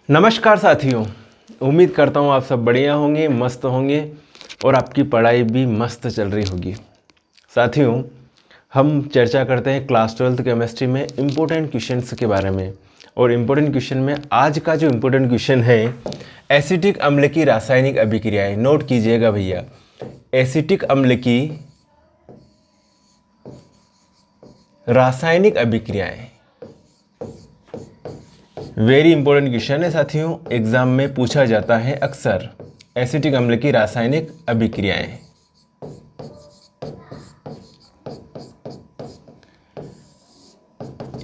नमस्कार साथियों, उम्मीद करता हूँ आप सब बढ़िया होंगे, मस्त होंगे और आपकी पढ़ाई भी मस्त चल रही होगी। साथियों, हम चर्चा करते हैं क्लास 12th केमिस्ट्री में इम्पोर्टेंट क्वेश्चंस के बारे में। और इम्पोर्टेंट क्वेश्चन में आज का जो इम्पोर्टेंट क्वेश्चन है, एसिटिक अम्ल की रासायनिक अभिक्रियाएं। नोट कीजिएगा भैया, एसिटिक अम्ल की रासायनिक अभिक्रियाएं वेरी इंपॉर्टेंट क्वेश्चन है साथियों, एग्जाम में पूछा जाता है अक्सर। एसिटिक अम्ल की रासायनिक अभिक्रियाएं।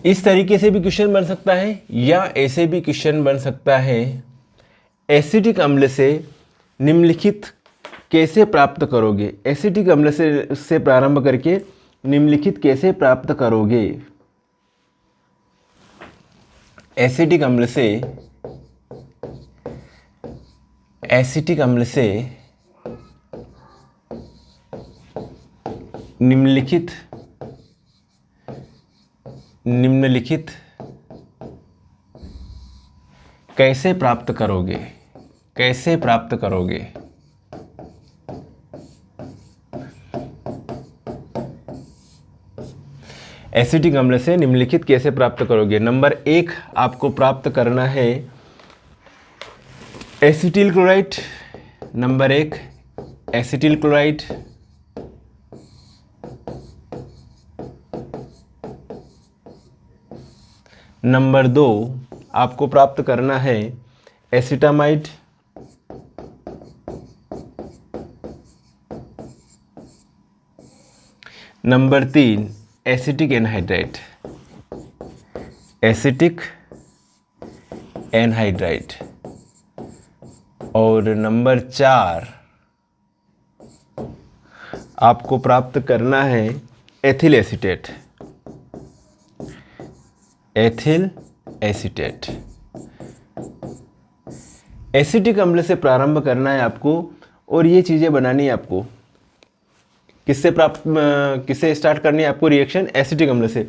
इस तरीके से भी क्वेश्चन बन सकता है या ऐसे भी क्वेश्चन बन सकता है, एसिटिक अम्ल से निम्नलिखित कैसे प्राप्त करोगे। एसिटिक अम्ल से प्रारंभ करके निम्नलिखित कैसे प्राप्त करोगे। एसिटिक अम्ल से निम्नलिखित कैसे प्राप्त करोगे। एसिटिक अम्ल से निम्नलिखित कैसे प्राप्त करोगे। नंबर 1 आपको प्राप्त करना है acetyl chloride. Number 1 acetyl chloride. Number 2 आपको प्राप्त करना है एसिटामाइड। Number 3 acetic anhydride. और नंबर 4 आपको प्राप्त करना है एथिल एसीटेट। एसिटिक अम्ल से प्रारंभ करना है आपको और ये चीज़ें बनानी है आपको। किससे स्टार्ट करनी है आपको रिएक्शन? एसिटिक अम्ल से।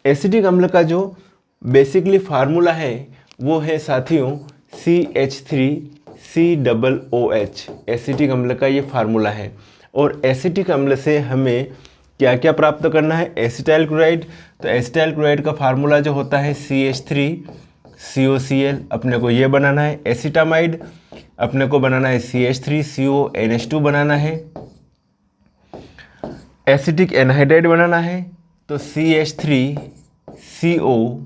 एसिटिक अम्ल का जो बेसिकली फार्मूला है वो है साथियों CH3COOH। एसिटिक अम्ल का ये फार्मूला है। और एसिटिक अम्ल से हमें क्या क्या प्राप्त करना है? Acetyl chloride. तो एसिटाइल क्लोराइड का फार्मूला जो होता है CH3COCl, अपने को ये बनाना है। एसिटामाइड अपने को बनाना है CH3CONH2 बनाना है। एसिटिक एनहाइड्राइड बनाना है तो CH3CO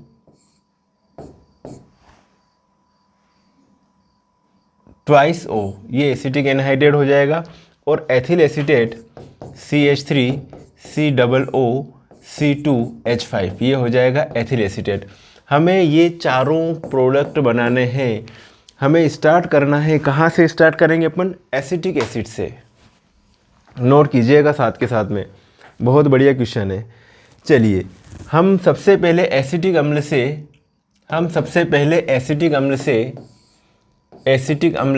ट्वाइस O, ये एसिटिक एनहाइड्राइड हो जाएगा। और एथिल एसीटेट CH3COOC2H5, ये हो जाएगा एथिल एसीटेट। हमें ये चारों प्रोडक्ट बनाने हैं। हमें स्टार्ट करना है, कहाँ से स्टार्ट करेंगे अपन? एसिटिक एसिड से। नोट कीजिएगा साथ के साथ में, बहुत बढ़िया क्वेश्चन है। चलिए, हम सबसे पहले एसिटिक अम्ल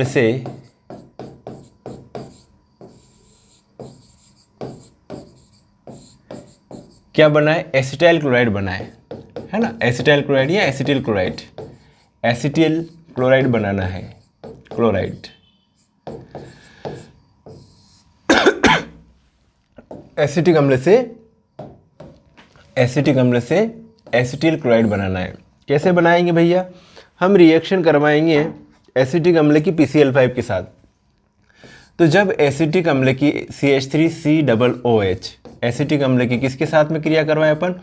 से क्या बनाए? एसिटाइल क्लोराइड बनाए, है ना। एसिटाइल क्लोराइड या एसिटिल क्लोराइड बनाना है, क्लोराइड। एसिटिक अम्ल से एसिटिल क्लोराइड बनाना है। कैसे बनाएंगे भैया? हम रिएक्शन करवाएंगे एसिटिक अम्ल की PCl5 के साथ। तो जब एसिटिक अम्ल की CH3COOH एसिटिक अम्ल की किसके साथ में क्रिया करवाएं अपन?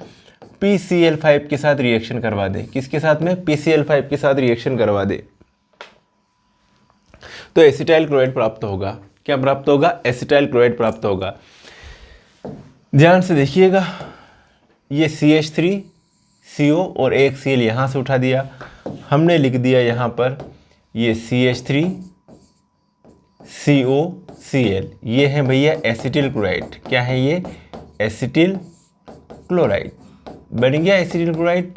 PCl5 के साथ रिएक्शन करवा दे। किसके साथ में? PCl5 के साथ रिएक्शन करवा दे तो एसिटाइल क्लोराइड प्राप्त होगा। क्या प्राप्त होगा? एसिटाइल क्लोराइड प्राप्त होगा। ध्यान से देखिएगा, ये CH3CO और एक Cl यहाँ से उठा दिया, हमने लिख दिया यहाँ पर ये CH3COCl। ये है भैया एसिटिल क्लोराइड। क्या है ये? एसिटिल क्लोराइड बन गया, एसिटिल क्लोराइड।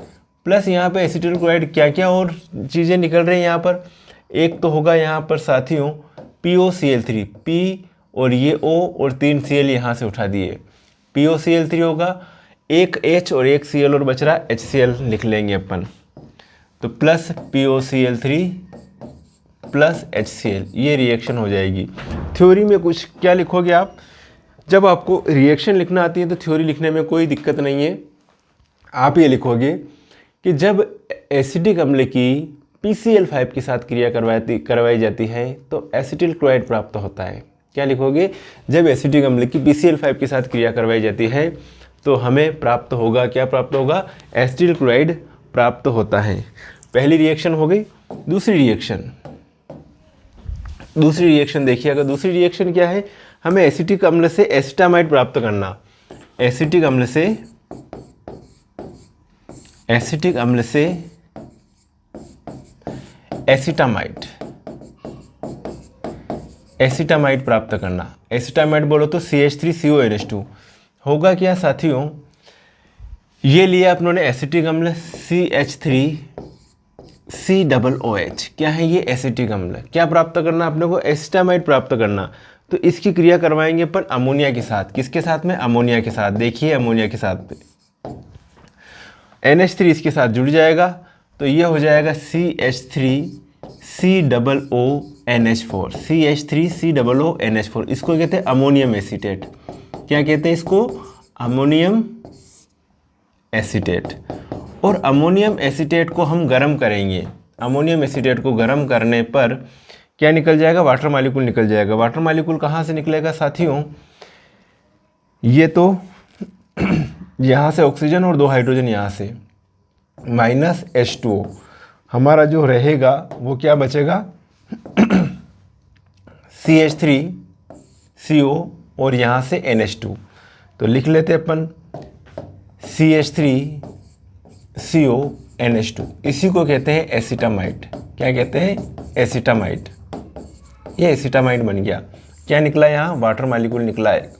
प्लस यहाँ पे एसिटिल क्लोराइड क्या क्या और चीज़ें निकल रही हैं यहाँ पर? एक तो होगा यहाँ पर साथियों POCl3, P और ये O और 3 Cl यहाँ से उठा दिए, POCl3 होगा। एक H और एक Cl और बच रहा HCl लिख लेंगे अपन। तो प्लस POCl3 प्लस HCl, ये रिएक्शन हो जाएगी। थ्योरी में कुछ क्या लिखोगे आप, जब आपको रिएक्शन लिखना आती है तो थ्योरी लिखने में कोई दिक्कत नहीं है। आप ये लिखोगे कि जब एसिटिक अम्ल की PCl5 के साथ क्रिया करवाई जाती है तो एसिटिल क्लोराइड प्राप्त होता है। क्या लिखोगे, जब एसिटिक अम्ल की PCl5 के साथ क्रिया करवाई जाती है तो हमें प्राप्त होगा, क्या प्राप्त होगा, एसिटिल क्लोराइड प्राप्त होता है। पहली रिएक्शन हो गई। दूसरी रिएक्शन देखिए, अगर दूसरी रिएक्शन क्या है, हमें एसिटिक अम्ल से एसिटामाइड प्राप्त करना। एसिटिक अम्ल से एसिटामाइड प्राप्त करना। एसिटामाइड बोलो तो CH3CONH2 होगा क्या साथियों, ये लिया आप लोगों ने एसिटिक अम्ल CH3COOH, क्या है ये एसिटिक अम्ल। क्या प्राप्त करना आपने को, एसिटामाइड प्राप्त करना। तो इसकी क्रिया करवाएंगे पर अमोनिया के साथ, किसके साथ में, अमोनिया के साथ। देखिए अमोनिया के साथ NH3 इसके साथ जुड़ जाएगा तो ये हो जाएगा CH3COONH4, CH3COONH4, इसको कहते हैं अमोनियम एसीटेट। क्या कहते हैं इसको, अमोनियम एसीटेट। और अमोनियम एसीटेट को हम गर्म करेंगे। अमोनियम एसीटेट को गर्म करने पर क्या निकल जाएगा, वाटर मॉलिक्यूल निकल जाएगा। वाटर मॉलिक्यूल कहाँ से निकलेगा साथियों, ये तो यहाँ से ऑक्सीजन और 2 हाइड्रोजन यहाँ से, माइनस H2O। हमारा जो रहेगा वो क्या बचेगा, CH3CO और यहाँ से NH2। तो लिख लेते अपन CH3CONH2, इसी को कहते हैं एसिटामाइड। क्या कहते हैं, एसिटामाइड। ये एसिटामाइड बन गया। क्या निकला यहाँ, वाटर मॉलिक्यूल निकला है।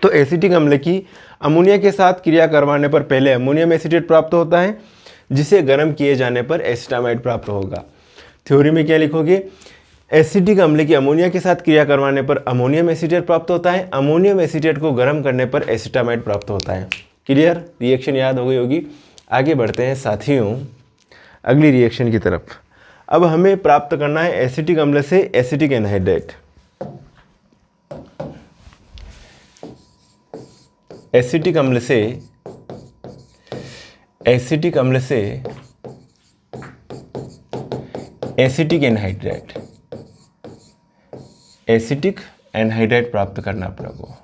तो एसिटिक अम्ल की अमोनिया के साथ क्रिया करवाने पर पहले अमोनियम एसीटेट प्राप्त होता है, जिसे गर्म किए जाने पर एसिटामाइड प्राप्त होगा। थ्योरी में क्या लिखोगे, एसिटिक अम्ल की अमोनिया के साथ क्रिया करवाने पर अमोनियम एसीटेट प्राप्त होता है, अमोनियम एसीटेट को गर्म करने पर एसिटामाइड प्राप्त होता है। क्लियर, रिएक्शन याद हो गई होगी। आगे बढ़ते हैं साथियों अगली रिएक्शन की तरफ। अब हमें प्राप्त करना है एसिटिक अम्ल से एसिटिक एनहाइड्रेट। एसिटिक अम्ल से एसिटिक एनहाइड्रेट प्राप्त करना अपने को।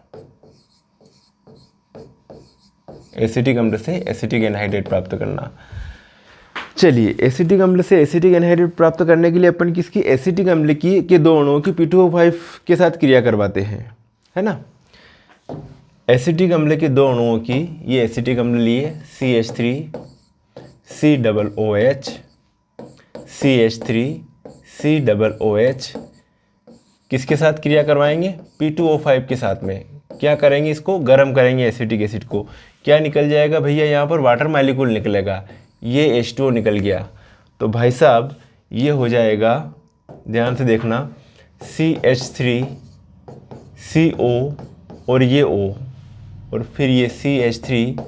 एसिटिक अम्ल से एसिटिक एनहाइड्रेट प्राप्त करना। चलिए, एसिटिक अम्ल से एसिटिक एनहाइड्रेट प्राप्त करने के लिए अपन किसकी, एसिटिक अम्ल की के 2 अणुओं की P2O5 के साथ क्रिया करवाते हैं, है ना। एसिटिक अम्ल के 2 अणुओं की, ये एसिटिक अम्ल लिए CH3COOH, CH3COOH किसके साथ क्रिया करवाएंगे, P2O5 के साथ में। क्या करेंगे, इसको गर्म करेंगे एसिटिक एसिड को। क्या निकल जाएगा भैया, यहाँ पर वाटर मॉलिक्यूल निकलेगा, ये H2O निकल गया। तो भाई साहब ये हो जाएगा, ध्यान से देखना, CH3CO और ये O, और फिर ये CH3,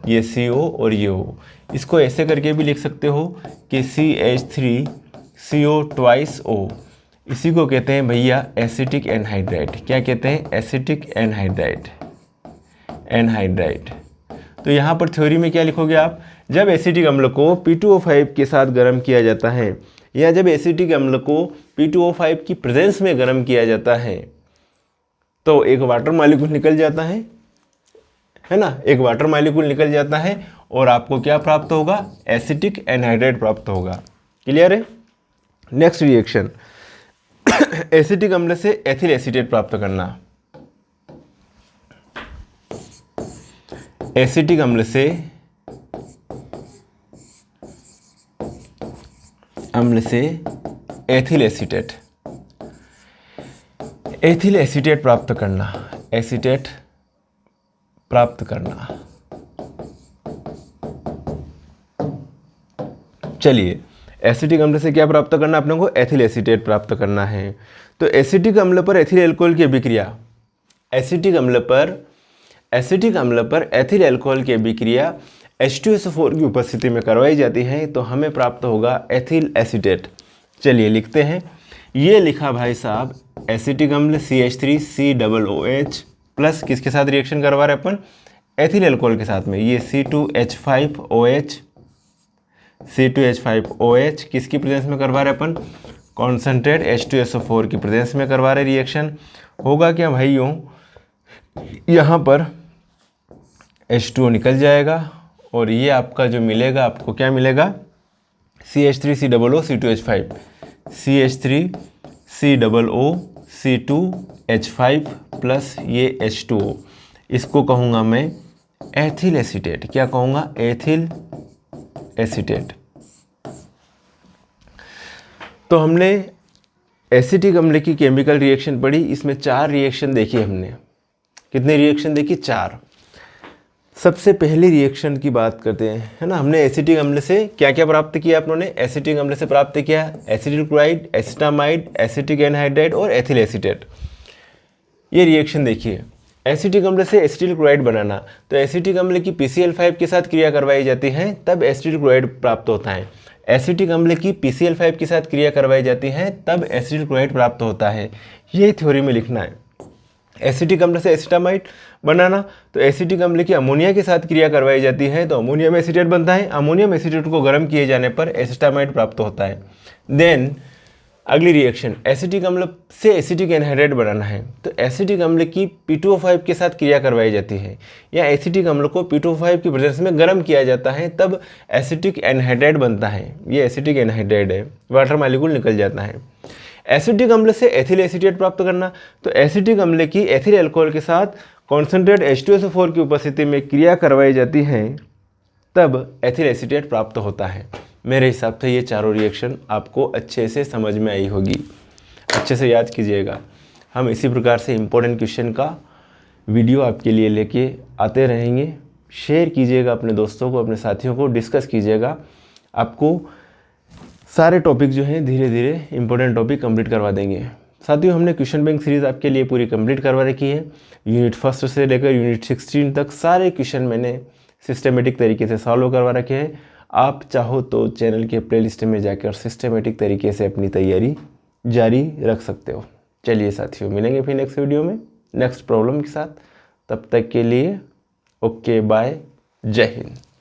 ये CO और ये O। इसको ऐसे करके भी लिख सकते हो कि CH3CO ट्वाइस O। इसी को कहते हैं भैया एसिटिक एनहाइड्राइड। क्या कहते हैं, एसिटिक एनहाइड्राइड। तो यहाँ पर थ्योरी में क्या लिखोगे आप, जब एसिटिक अम्ल को P2O5 के साथ गर्म किया जाता है, या जब एसिटिक अम्ल को P2O5 की प्रेजेंस में गर्म किया जाता है तो एक वाटर मॉलिक्यूल निकल जाता है ना, एक वाटर मॉलिक्यूल निकल जाता है और आपको क्या प्राप्त होगा, एसिटिक एनहाइड्राइड प्राप्त होगा। क्लियर है। नेक्स्ट रिएक्शन, एसिटिक अम्ल से एथिल एसीटेट प्राप्त करना। एसिटिक अम्ल से एथिल एसीटेट प्राप्त करना। एसीटेट प्राप्त करना। चलिए, एसिटिक अम्ल से क्या प्राप्त करना अपने को, एथिल एसीटेट प्राप्त करना है। तो एसिटिक अम्ल पर एथिल अल्कोहल की अभिक्रिया, एसिटिक अम्ल पर एथिल अल्कोहल की अभिक्रिया H2SO4 की उपस्थिति में करवाई जाती है तो हमें प्राप्त होगा एथिल एसीटेट। चलिए लिखते हैं। ये लिखा भाई साहब एसिटिक अम्ल CH3COOH प्लस किसके साथ रिएक्शन करवा रहे हैं अपन, एथिल अल्कोहल के साथ में, ये C2H5OH किसकी प्रेजेंस में करवा रहे हैं अपन, कॉन्सेंट्रेट H2SO4 की प्रेजेंस में करवा रहे रिएक्शन। होगा क्या भाइयों, यहाँ पर H2O निकल जाएगा और ये आपका जो मिलेगा, आपको क्या मिलेगा, CH3COO C2H5, CH3COO C2H5 plus ये H2O, इसको कहूँगा मैं एथिल एसीटेट। क्या कहूँगा, एथिल एसीटेट। तो हमने एसिटिक अम्ल की केमिकल रिएक्शन पढ़ी, इसमें 4 रिएक्शन देखी हमने। कितने रिएक्शन देखी, 4। सबसे पहली रिएक्शन की बात करते हैं, है ना। हमने एसिटिक अम्ल से क्या क्या प्राप्त किया, आप लोगों ने एसिटिक अम्ल से प्राप्त किया acetyl chloride, acetamide, acetic anhydride और एथिल एसीटेट। ये रिएक्शन देखिए, एसिटिक अम्ल से एसिटिल क्लोराइड बनाना, तो एसिटिक अम्ल की PCl5 के साथ क्रिया करवाई जाती है, तब एसिटिल क्लोराइड प्राप्त होता है। एसिटिक अम्ल की PCl5 के साथ क्रिया करवाई जाती है, तब एसिटिल क्लोराइड प्राप्त होता है। ये थ्योरी में लिखना है। एसिटिक अम्ल से एसिटामाइड बनाना, तो एसिटिक अम्ल की अमोनिया के साथ क्रिया करवाई जाती है, तो अमोनियम एसीटेट बनता है। अमोनियम एसीटेट को गर्म किए जाने पर एसिटामाइड प्राप्त होता है। देन अगली रिएक्शन, एसिटिक अम्ल से एसिटिक एनहाइड्राइड बनाना है, तो एसिटिक अम्ल की P2O5 के साथ क्रिया करवाई जाती है, या एसिटिक अम्ल को P2O5 की प्रेजेंस में गर्म किया जाता है, तब एसिटिक एनहाइड्राइड बनता है। ये एसिटिक एनहाइड्राइड है, वाटर मालिक्यूल निकल जाता है। एसिटिक अम्ल से एथिल एसीटेट प्राप्त करना, तो एसिटिक अम्ल की एथिल अल्कोहल के साथ कॉन्सेंट्रेट H2SO4 की उपस्थिति में क्रिया करवाई जाती है, तब एथिल एसीटेट प्राप्त होता है। मेरे हिसाब से ये चारों रिएक्शन आपको अच्छे से समझ में आई होगी, अच्छे से याद कीजिएगा। हम इसी प्रकार से इम्पोर्टेंट क्वेश्चन का वीडियो आपके लिए लेके आते रहेंगे। शेयर कीजिएगा अपने दोस्तों को, अपने साथियों को, डिस्कस कीजिएगा। आपको सारे टॉपिक जो हैं धीरे धीरे इंपॉर्टेंट टॉपिक कंप्लीट करवा देंगे। साथियों, हमने क्वेश्चन बैंक सीरीज़ आपके लिए पूरी कंप्लीट करवा रखी है। यूनिट 1 से लेकर यूनिट 16 तक सारे क्वेश्चन मैंने सिस्टमेटिक तरीके से सॉल्व करवा रखे हैं। आप चाहो तो चैनल के प्लेलिस्ट में जाकर सिस्टमेटिक तरीके से अपनी तैयारी जारी रख सकते हो। चलिए साथियों, मिलेंगे फिर नेक्स्ट वीडियो में नेक्स्ट प्रॉब्लम के साथ। तब तक के लिए ओके बाय, जय हिंद।